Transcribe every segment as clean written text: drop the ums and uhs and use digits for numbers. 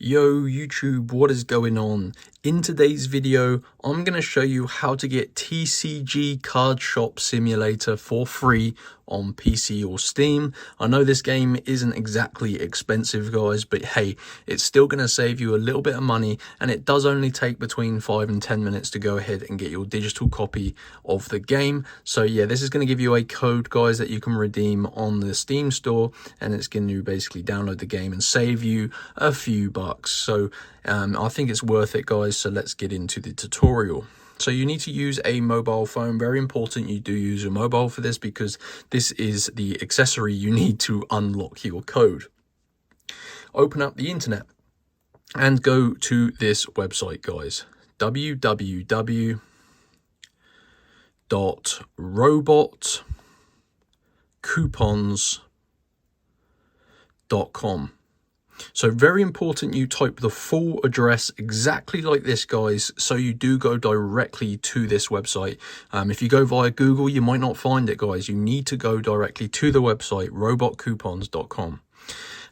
Yo YouTube, what is going on? In today's video, I'm going to show you how to get TCG Card Shop Simulator for free on PC or Steam. I know this game isn't exactly expensive, guys, but hey, it's still going to save you a little bit of money, and it does only take between 5 and 10 minutes to go ahead and get your digital copy of the game. So yeah, this is going to give you a code, guys, that you can redeem on the Steam store, and it's going to basically download the game and save you a few bucks. So I think it's worth it, guys. So let's get into the tutorial. So you need to use a mobile phone. Very important you do use a mobile for this, because this is the accessory you need to unlock your code. Open up the internet and go to this website, guys. www.robotcoupons.com. So very important you type the full address exactly like this, guys, so you do go directly to this website. If you go via Google, you might not find it, guys. You need to go directly to the website, robotcoupons.com.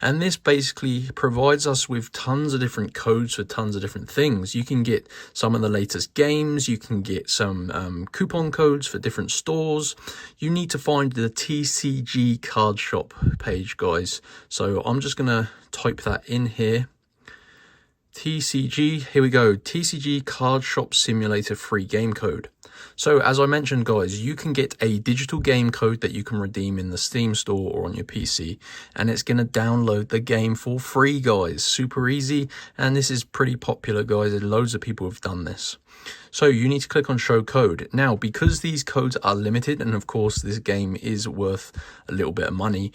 And this basically provides us with tons of different codes for tons of different things. You can get some of the latest games. You can get some coupon codes for different stores. You need to find the TCG card shop page, guys. So I'm just going to type that in here. TCG, here we go, TCG Card Shop Simulator free game code. So as I mentioned, guys, you can get a digital game code that you can redeem in the Steam store or on your PC, and it's going to download the game for free, guys. Super easy, and this is pretty popular, guys. Loads of people have done this. So you need to click on show code. Now, because these codes are limited, and of course this game is worth a little bit of money,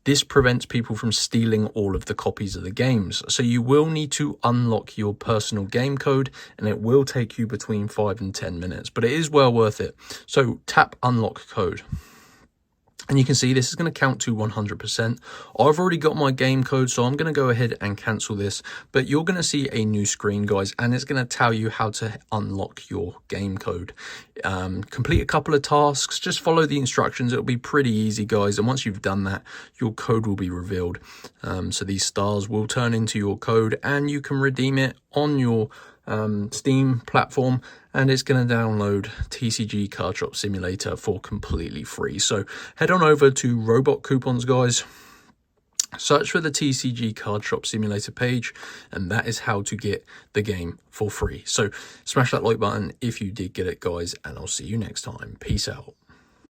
this prevents people from stealing all of the copies of the games. So you will need to unlock your personal game code, and it will take you between 5 and 10 minutes, but it is well worth it. So tap unlock code. And you can see this is going to count to 100%. I've already got my game code, so I'm going to go ahead and cancel this. But you're going to see a new screen, guys, and it's going to tell you how to unlock your game code. Complete a couple of tasks. Just follow the instructions. It'll be pretty easy, guys. And once you've done that, your code will be revealed. So these stars will turn into your code, and you can redeem it on your Steam platform, and it's going to download TCG Card Shop Simulator for completely free. So head on over to Robot Coupons, guys, search for the TCG Card Shop Simulator page, and that is how to get the game for free. So smash that like button if you did get it, guys, and I'll see you next time. Peace out.